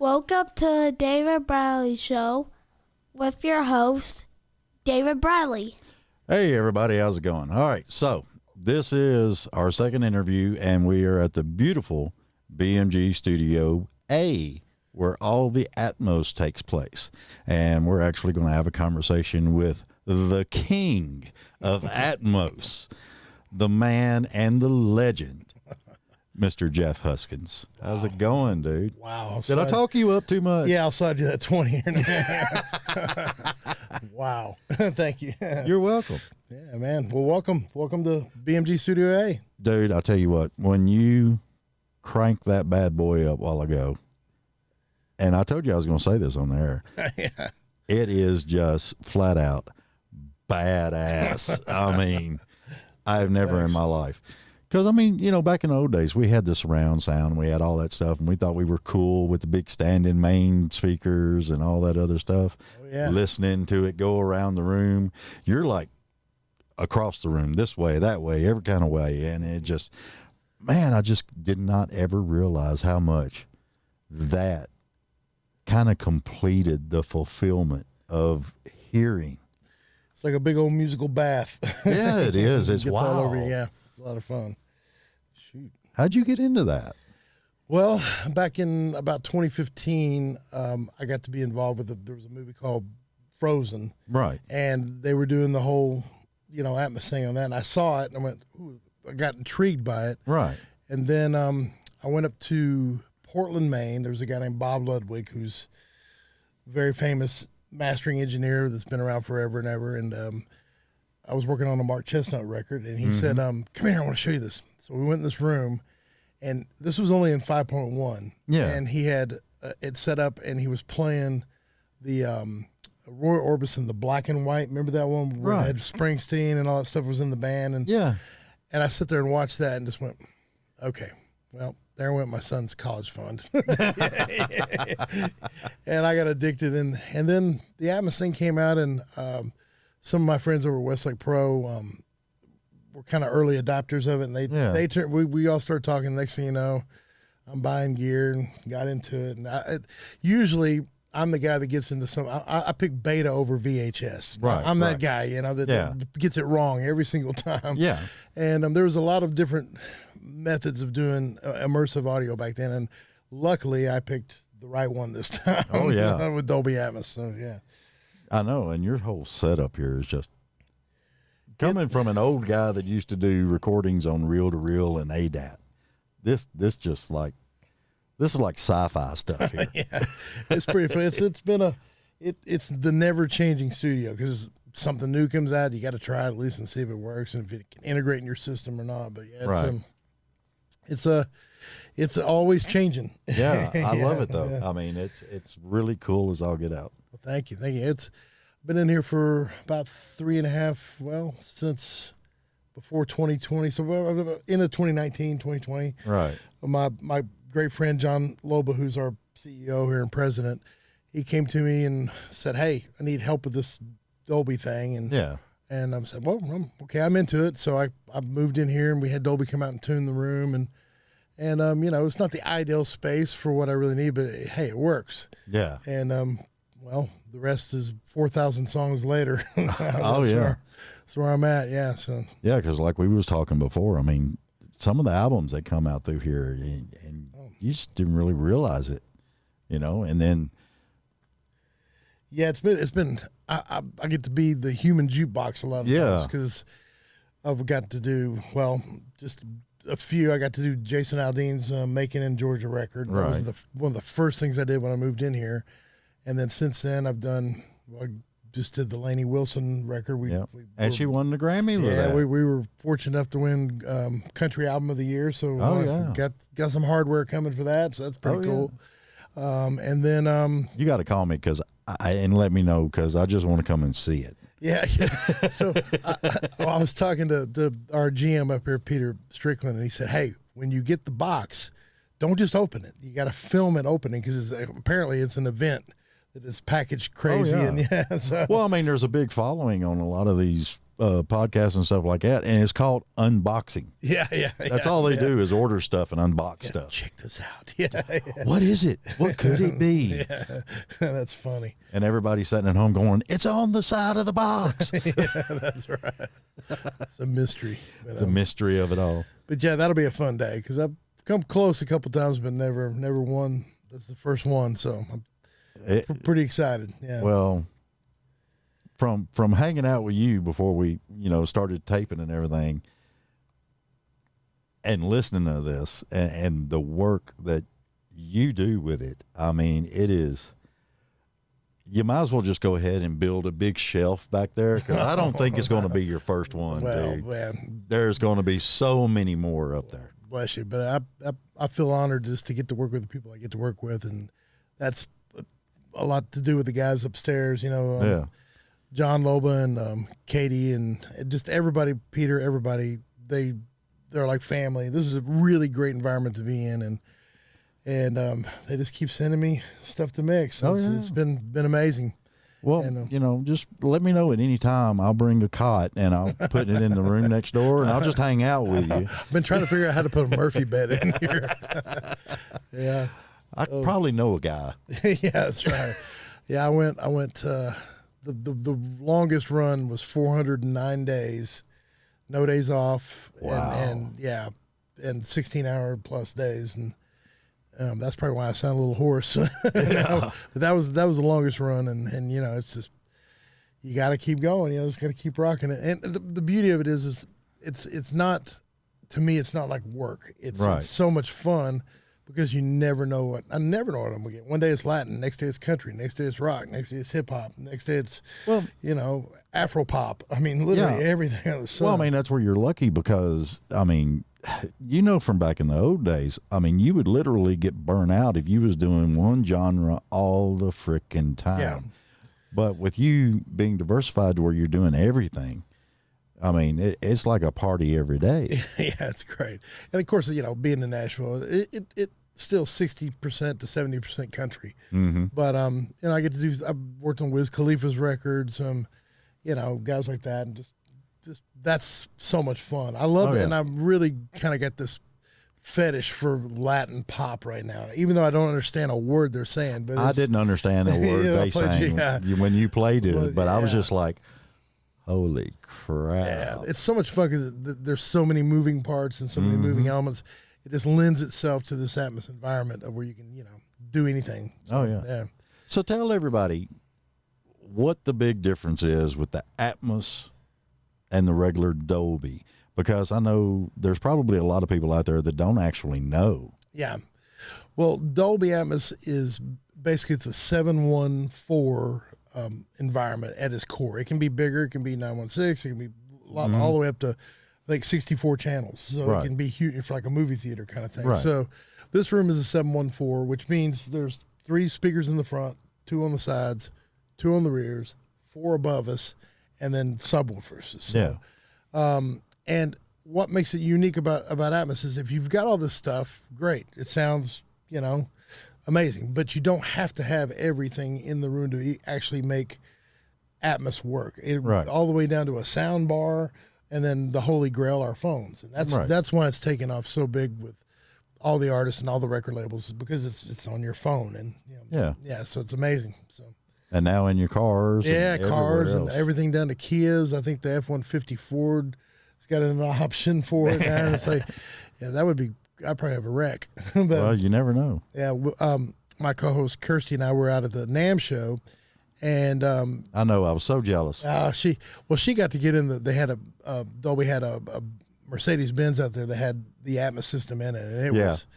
Welcome to the David Bradley Show with your host, David Bradley. Hey, everybody. How's it going? All right. So this is our second interview, and we are at the beautiful BMG Studio A, where all the Atmos takes place. And we're actually going to have a conversation with the king of Atmos, the man and the legend, Mr. Jeff Huskins. How's it going, dude? Wow. Did I talk you up too much? Yeah, I'll slide you that 20 here in a minute. Wow. Thank you. You're welcome. Yeah, man. Well, welcome to BMG Studio A. Dude, I'll tell you what, when you cranked that bad boy up a while ago, and I told you I was going to say this on the air, Yeah. it is just flat out badass. I mean, I've never in my life. Because, I mean, you know, back in the old days, we had the surround sound, we had all that stuff, and we thought we were cool with the big stand-in main speakers and all that other stuff. Oh, yeah. Listening to it go around the room. You're like across the room, this way, that way, every kind of way. And it just, man, I just did not ever realize how much that kind of completed the fulfillment of hearing. It's like a big old musical bath. Yeah, it is. It's Gets wild. all over you. Yeah, it's a lot of fun. Shoot. How'd you get into that? Well, back in about 2015, I got to be involved with there was a movie called Frozen. Right. And they were doing the whole, Atmos thing on that. And I saw it and I went, ooh, I got intrigued by it. Right. And then I went up to Portland, Maine. There's a guy named Bob Ludwig who's a very famous mastering engineer that's been around forever and ever. And I was working on a Mark Chestnut record, and he said, come here, I want to show you this. So we went in this room, and this was only in 5.1. Yeah. And he had it set up, and he was playing the Roy Orbison, the black and white. Remember that one where it had Springsteen and all that stuff was in the band? And Yeah. And I sit there and watch that and just went, okay, well, there went my son's college fund. And I got addicted. And then the Atmos thing came out, and some of my friends over at Westlake Pro were kind of early adopters of it. And they turned, we all started talking. Next thing you know, I'm buying gear and got into it. And usually I'm the guy that gets into some, I pick beta over VHS. Right. I'm that guy, that gets it wrong every single time. Yeah. And there was a lot of different methods of doing immersive audio back then. And luckily I picked the right one this time. Oh, yeah. With Dolby Atmos. So, yeah. I know. And your whole setup here is just coming from an old guy that used to do recordings on reel-to-reel and ADAT. This just like, this is like sci-fi stuff here. Yeah, it's pretty fun. It's the never changing studio, because something new comes out, you got to try it at least and see if it works and if it can integrate in your system or not. But yeah, it's always changing. Yeah, I love it though. Yeah. I mean, it's really cool as all get out. Well, thank you. It's been in here for about 3.5. Well, since before 2020, so into 2019, 2020. Right. My great friend John Loba, who's our CEO here and president, he came to me and said, "Hey, I need help with this Dolby thing." And I said, "Well, okay, I'm into it." So I moved in here, and we had Dolby come out and tune the room, and it's not the ideal space for what I really need, but hey, it works. Yeah. And well, the rest is 4,000 songs later. That's where I'm at. Yeah. So yeah, because like we was talking before, I mean, some of the albums that come out through here, and you just didn't really realize it, and then. Yeah, it's been. I get to be the human jukebox a lot of times, because I've got to do, well, just a few. I got to do Jason Aldean's "Making in Georgia" record. That was one of the first things I did when I moved in here, and then since then I've done. I just did the Lainey Wilson record. And she won the Grammy with that. We were fortunate enough to win Country Album of the Year. So got some hardware coming for that. So that's pretty cool. And then you got to call me and let me know, because I just want to come and see it. Yeah. So I was talking to our GM up here, Peter Strickland, and he said, "Hey, when you get the box, don't just open it. You got to film it opening, because apparently it's an event that is packaged crazy." Oh, yeah. And so. Well, I mean, there's a big following on a lot of these podcasts and stuff like that, and it's called unboxing. Yeah. That's all they do is order stuff and unbox stuff. Check this out. Yeah. What is it? What could it be? Yeah, that's funny. And everybody's sitting at home going, "It's on the side of the box." Yeah, that's right. It's a mystery. But, the mystery of it all. But yeah, that'll be a fun day because I've come close a couple times, but never won. That's the first one, so I'm pretty excited. Yeah. Well, from hanging out with you before we started taping and everything, and listening to this and the work that you do with it, I mean, it is. You might as well just go ahead and build a big shelf back there because I don't think it's going to be your first one, dude. Man, there's going to be so many more up there. Bless you, but I feel honored just to get to work with the people I get to work with, and that's a lot to do with the guys upstairs. Yeah. John Loba and Katie and just everybody, Peter, everybody. They're like family. This is a really great environment to be in, and they just keep sending me stuff to mix. It's been amazing. Well, and, just let me know at any time. I'll bring a cot and I'll put it in the room next door, and I'll just hang out with you. I've been trying to figure out how to put a Murphy bed in here. Yeah, I probably know a guy. Yeah, that's right. Yeah, I went. The longest run was 409 days, no days off. Wow. And 16-hour plus days, and that's probably why I sound a little hoarse. Yeah. But that was the longest run, and it's just you got to keep going. Just got to keep rocking it. And the beauty of it is it's not, to me, it's not like work. It's so much fun because you never know what I'm gonna get. One day it's Latin, next day it's country, next day it's rock, next day it's hip hop, next day it's Afro pop. I mean, literally everything under the sun. Well, I mean, that's where you're lucky because I mean, from back in the old days, I mean, you would literally get burnt out if you was doing one genre all the frickin' time. Yeah. But with you being diversified to where you're doing everything, I mean, it's like a party every day. Yeah, it's great. And of course, being in Nashville, it still 60% to 70% country. Mm-hmm. But I get to I've worked on Wiz Khalifa's records, guys like that, and just that's so much fun. I love it, and I'm really kind of got this fetish for Latin pop right now, even though I don't understand a word they're saying. But I didn't understand a word they sang when you played it, but I was just like, holy crap. Yeah, it's so much fun because there's so many moving parts and so many moving elements. It just lends itself to this Atmos environment of where you can, do anything. So, yeah. So tell everybody what the big difference is with the Atmos and the regular Dolby, because I know there's probably a lot of people out there that don't actually know. Yeah. Well, Dolby Atmos is basically, it's a 714 environment at its core. It can be bigger, it can be 916, it can be all the way up to 64 channels. So it can be huge for like a movie theater kind of thing. Right. So this room is a 714, which means there's 3 speakers in the front, 2 on the sides, 2 on the rears, 4 above us, and then subwoofers. So, and what makes it unique about Atmos is if you've got all this stuff, great. It sounds, amazing, but you don't have to have everything in the room to actually make Atmos work. All the way down to a sound bar, and then the holy grail, our phones. And that's why it's taken off so big with all the artists and all the record labels, because it's on your phone, and so it's amazing. So. And now in your cars. Cars and everything down to Kias. I think the F-150 Ford has got an option for it now. It's like, that would be. I'd probably have a wreck. But, well, you never know. Yeah, my co-host Kirsty and I were out at the NAMM show, and I know I was so jealous. She got to get in they had Dolby had a Mercedes Benz out there that had the Atmos system in it, and it was.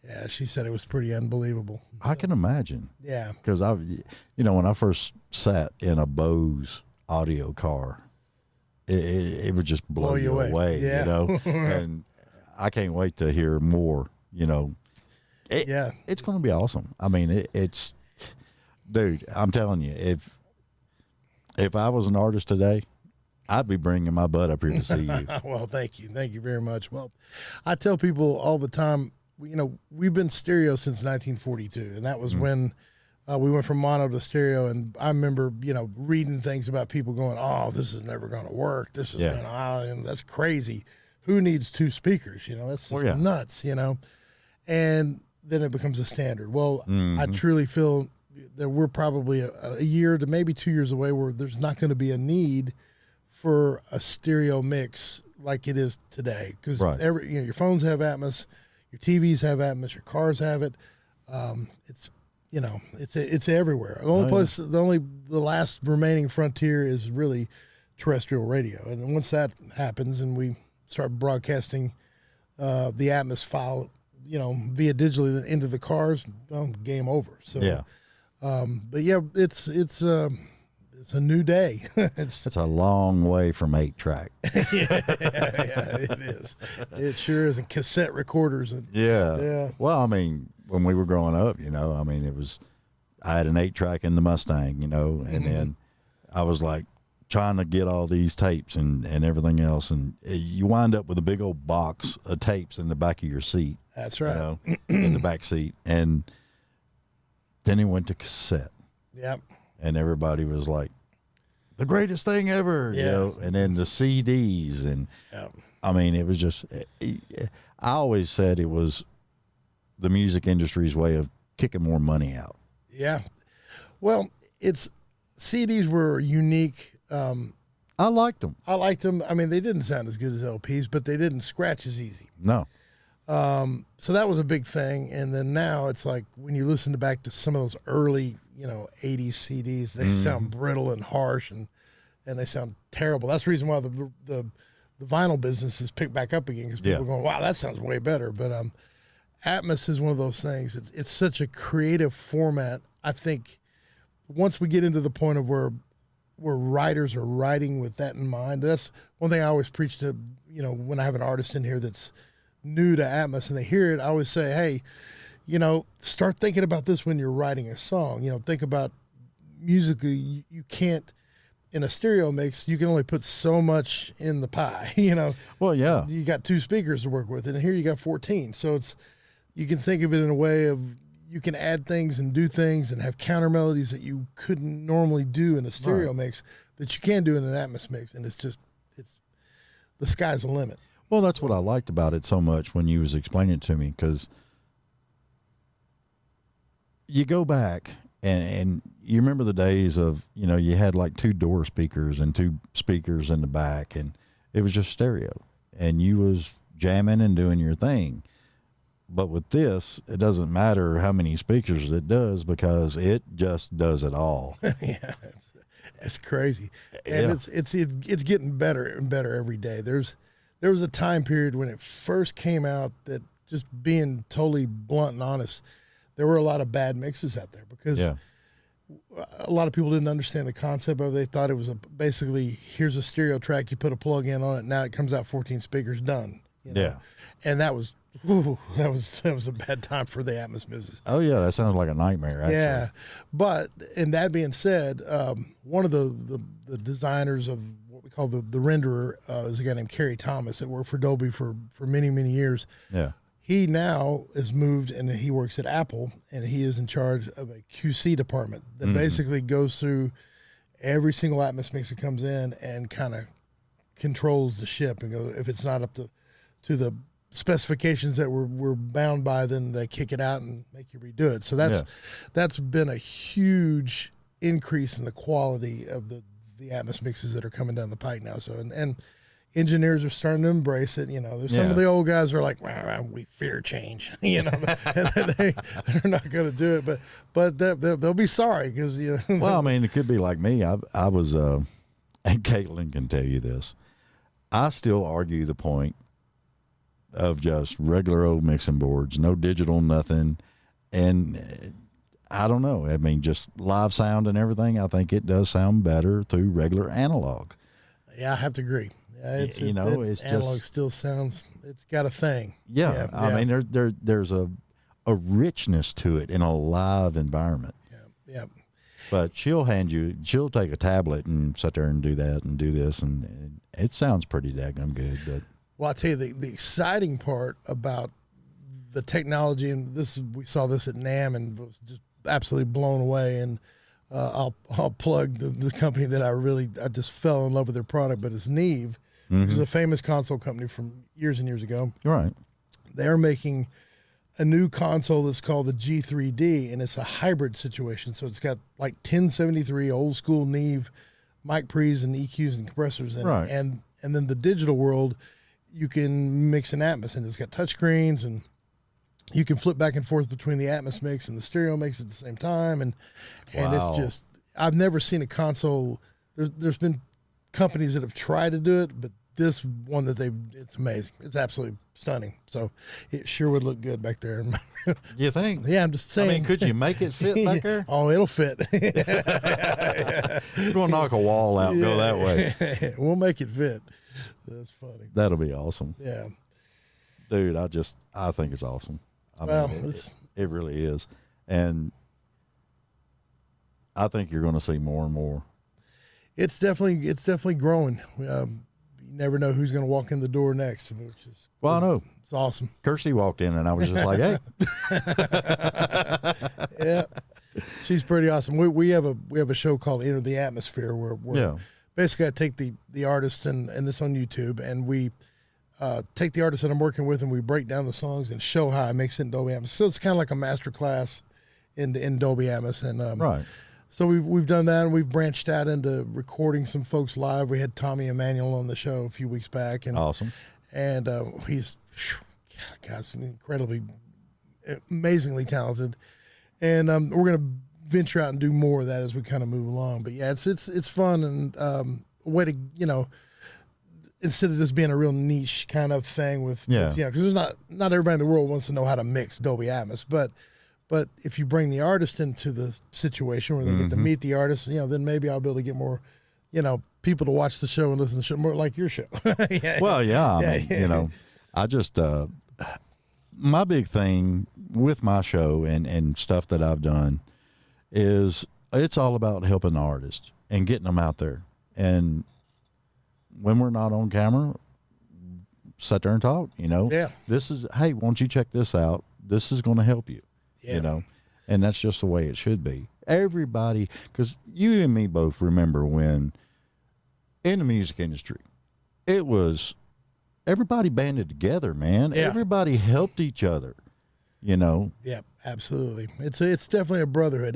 Yeah, she said it was pretty unbelievable. I can imagine. Yeah, because when I first sat in a Bose audio car, it would just blow you away. And I can't wait to hear more. It's going to be awesome. I mean, it's, dude. I'm telling you, if I was an artist today, I'd be bringing my butt up here to see you. Well, thank you very much. Well, I tell people all the time, we've been stereo since 1942, and that was when We went from mono to stereo, and I remember, reading things about people going, "Oh, this is never going to work. This is, that's crazy. Who needs 2 speakers? That's just nuts, And then it becomes a standard. Well, I truly feel that we're probably a year to maybe 2 years away where there's not going to be a need for a stereo mix like it is today. Because your phones have Atmos, your TVs have Atmos, your cars have it. It's everywhere. The only the last remaining frontier is really terrestrial radio. And once that happens and we start broadcasting the Atmos file, via digitally into the cars, well, game over. So, but yeah, it's a new day. It's a long way from 8-track. yeah, it is. It sure is. And cassette recorders. And, yeah. Well, I mean, when we were growing up, I had an 8-track in the Mustang, and then I was like trying to get all these tapes and everything else. And you wind up with a big old box of tapes in the back of your seat. That's right. In the back seat. And then it went to cassette. Yep. And everybody was like, the greatest thing ever, and then the CDs. And I mean, it was just, I always said it was the music industry's way of kicking more money out. Yeah. Well, CDs were unique. I liked them. I mean, they didn't sound as good as LPs, but they didn't scratch as easy. No. So that was a big thing. And then now it's like when you listen back to some of those early, 80s CDs, they sound brittle and harsh and they sound terrible. That's the reason why the vinyl business has picked back up again, because people are going, wow, that sounds way better. But Atmos is one of those things. It's such a creative format. I think once we get into the point of where writers are writing with that in mind, that's one thing I always preach to, when I have an artist in here that's new to Atmos and they hear it, I always say, hey, start thinking about this when you're writing a song. Think about musically, you can't, in a stereo mix, you can only put so much in the pie, Well, yeah. You got 2 speakers to work with, and here you got 14. So you can think of it in a way of you can add things and do things and have counter melodies that you couldn't normally do in a stereo mix that you can do in an Atmos mix. And it's the sky's the limit. Well, that's what I liked about it so much when you was explaining it to me, because you go back and you remember the days of, you had like 2 door speakers and 2 speakers in the back, and it was just stereo, and you was jamming and doing your thing. But with this, it doesn't matter how many speakers it does, because it just does it all. Yeah, it's crazy, and it's getting better and better every day. There was a time period when it first came out that, just being totally blunt and honest, there were a lot of bad mixes out there, because a lot of people didn't understand the concept of it. They thought it was basically, here's a stereo track, you put a plug in on it, now it comes out 14 speakers, done. And that was a bad time for the Atmos business. Oh yeah, that sounds like a nightmare, actually. Yeah, but, and that being said, one of the designers of what we call the renderer is a guy named Kerry Thomas that worked for Dolby for many, many years. Yeah. He now has moved and he works at Apple, and he is in charge of a QC department that basically goes through every single Atmos mix that comes in and kind of controls the ship and go, if it's not up to the specifications that we're bound by, then they kick it out and make you redo it. So that's been a huge increase in the quality of the Atmos mixes that are coming down the pike now. So and engineers are starting to embrace it. There's some of the old guys who are like, well, we fear change, and they're not going to do it, but they'll be sorry, because Well, I mean, it could be like me. I was, and Caitlin can tell you this, I still argue the point of just regular old mixing boards, no digital, nothing. And I don't know. I mean, just live sound and everything. I think it does sound better through regular analog. Yeah, I have to agree. It's analog just still sounds. It's got a thing. Yeah, I mean, there's a richness to it in a live environment. Yeah. But she'll take a tablet and sit there and do that and do this, and it sounds pretty daggum good. But well, I tell you, the exciting part about the technology, and we saw this at NAMM, and was just absolutely blown away. And I'll plug the company that I just fell in love with their product, but it's Neve, which is a famous console company from years and years ago. Right. They're making a new console that's called the G3D, and it's a hybrid situation. So it's got like 1073 old school Neve mic pre's and EQs and compressors in Right. it. And then the digital world, you can mix an Atmos, and it's got touchscreens, and you can flip back and forth between the Atmos mix and the stereo mix at the same time. And Wow. it's just, I've never seen a console. There's been companies that have tried to do it, but this one that it's amazing. It's absolutely stunning. So it sure would look good back there. You think? Yeah, I'm just saying. I mean, could you make it fit back there? Oh, it'll fit. We're going to knock a wall out and go that way. We'll make it fit. That's funny. That'll be awesome. Yeah. Dude, I think it's awesome. I mean, it really is. And I think you're going to see more and more. It's definitely growing. You never know who's going to walk in the door next, which is I know. It's awesome. Kirsty walked in, and I was just like, "Hey." Yeah, she's pretty awesome. We have a show called Enter the Atmosphere where basically I take the artist and this on YouTube, and we take the artist that I'm working with, and we break down the songs and show how I mix it in Dolby Atmos. So it's kind of like a master class in Dolby Atmos, and Right. So we've done that, and we've branched out into recording some folks live. We had Tommy Emmanuel on the show a few weeks back, and Awesome. and he's incredibly, amazingly talented, and we're gonna venture out and do more of that as we kind of move along. But yeah, it's fun, and a way to, instead of just being a real niche kind of thing with because there's not everybody in the world wants to know how to mix Dolby Atmos, but if you bring the artist into the situation where they get to meet the artist, then maybe I'll be able to get more, people to watch the show and listen to the show, more like your show. Yeah. Well, yeah. I mean, I just, my big thing with my show and stuff that I've done is it's all about helping the artist and getting them out there. And when we're not on camera, sit there and talk, Yeah. This is, hey, won't you check this out? This is going to help you. Yeah. And that's just the way it should be. Everybody, because you and me both remember when in the music industry, it was everybody banded together, man. Yeah. Everybody helped each other, Yeah, absolutely. It's definitely a brotherhood.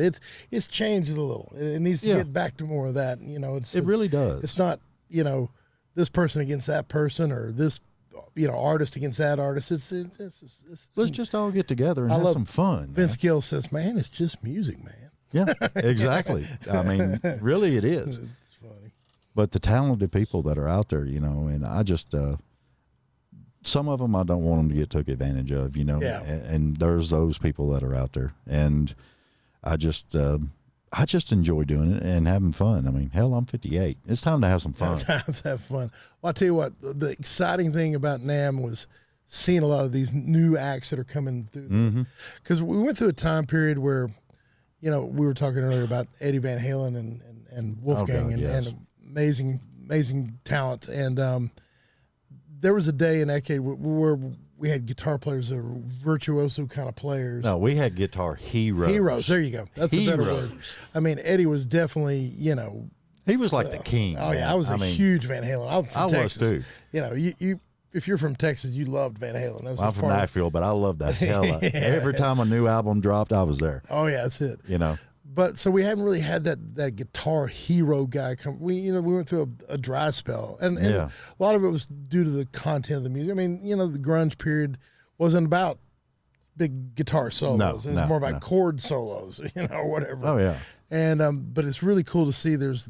It's changed a little. It needs to get back to more of that. It really does. It's not this person against that person or this artist against that artist. Let's just all get together and have some fun. Vince Gill says, "Man, it's just music, man." Yeah, exactly. I mean, really, it is. It's funny. But the talented people that are out there, and I just, some of them I don't want them to get took advantage of, Yeah. and there's those people that are out there, and I just enjoy doing it and having fun. I mean, hell, I'm 58. It's time to have some fun. Time to have fun. Well, I'll tell you what, the exciting thing about NAMM was seeing a lot of these new acts that are coming through. Because we went through a time period where, we were talking earlier about Eddie Van Halen and Wolfgang and amazing talent. And there was a day in that decade where we had guitar players that were virtuoso kind of players. No, we had guitar heroes. Heroes, there you go. That's a better word. I mean, Eddie was definitely, he was like the king. Oh yeah, I was a huge Van Halen. I'm from Texas. Was too. You if you're from Texas, you loved Van Halen. That was I'm from Nashville, but I loved the hell out. Every time a new album dropped, I was there. Oh yeah, that's it. But so we hadn't really had that guitar hero guy come. We went through a dry spell, and a lot of it was due to the content of the music. I mean, the grunge period wasn't about big guitar solos. It was more about chord solos, whatever. Oh yeah. And but it's really cool to see. There's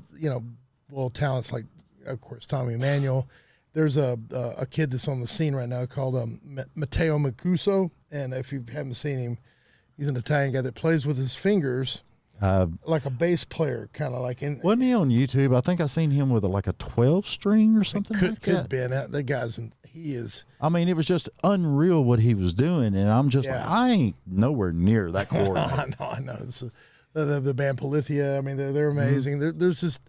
talents like, of course, Tommy Emmanuel. There's a kid that's on the scene right now called Matteo Mancuso, and if you haven't seen him, he's an Italian guy that plays with his fingers. Like a bass player, kind of like wasn't he on YouTube? I think I seen him with like a 12-string or something. Could have been. That guy's he is. I mean, it was just unreal what he was doing, and I'm just like, I ain't nowhere near that chord. I know. It's, the band Polythia. I mean, they're amazing. There's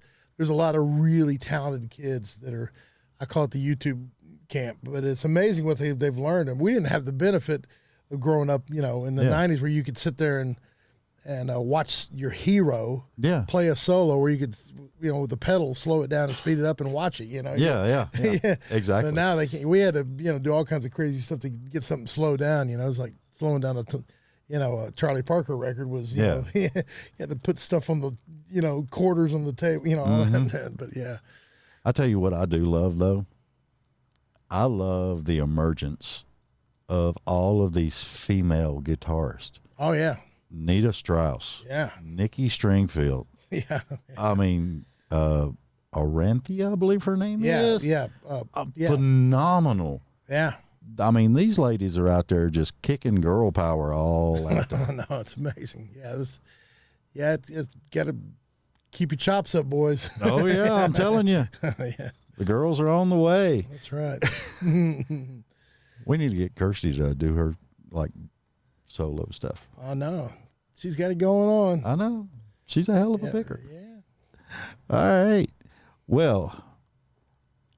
a lot of really talented kids that are. I call it the YouTube camp, but it's amazing what they've learned. And we didn't have the benefit of growing up, in the '90s where you could sit there watch your hero play a solo where you could, with the pedal, slow it down and speed it up and watch it, Yeah, exactly. But now they can't. We had to, do all kinds of crazy stuff to get something slowed down, it's like slowing down a Charlie Parker record was, you had to put stuff on the, quarters on the tape, all that, but yeah. I tell you what I do love, though. I love the emergence of all of these female guitarists. Oh, yeah. Nita Strauss. Yeah. Nikki Stringfield. Yeah. I mean, Aranthia, I believe her name is. Yeah. Phenomenal. Yeah. I mean, these ladies are out there just kicking girl power all out there. No, it's amazing. Yeah, it's got to keep your chops up, boys. Oh, yeah, I'm telling you. Yeah. The girls are on the way. That's right. We need to get Kirsty to do her, solo stuff. Oh, no. She's got it going on. I know. She's a hell of a picker. Yeah. All right. Well,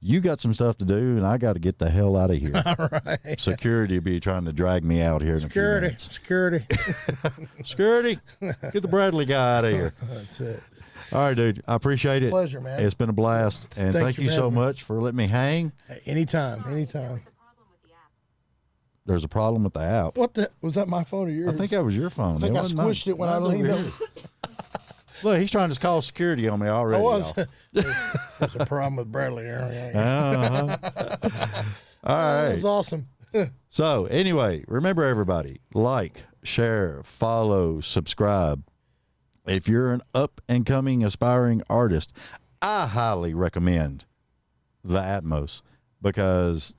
you got some stuff to do, and I got to get the hell out of here. All right. Security will be trying to drag me out here in a few minutes. Security. Security. Get the Bradley guy out of here. That's it. All right, dude. I appreciate it. Pleasure, man. It's been a blast. And thank you so much for letting me hang. Hey, anytime. There's a problem with the app. What the? Was that my phone or yours? I think that was your phone. I think I squished it when I leaned over. Look, he's trying to call security on me already. I was. There's a problem with Bradley. Uh-huh. All right. That was awesome. So, anyway, remember, everybody, like, share, follow, subscribe. If you're an up-and-coming aspiring artist, I highly recommend the Atmos, because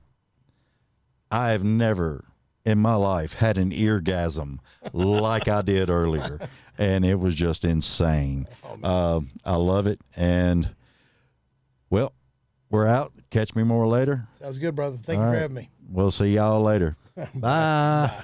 I have never in my life had an eargasm like I did earlier, and it was just insane. I love it, and, well, we're out. Catch me more later. Sounds good, brother. Thank you for having me. We'll see y'all later. Bye. Bye.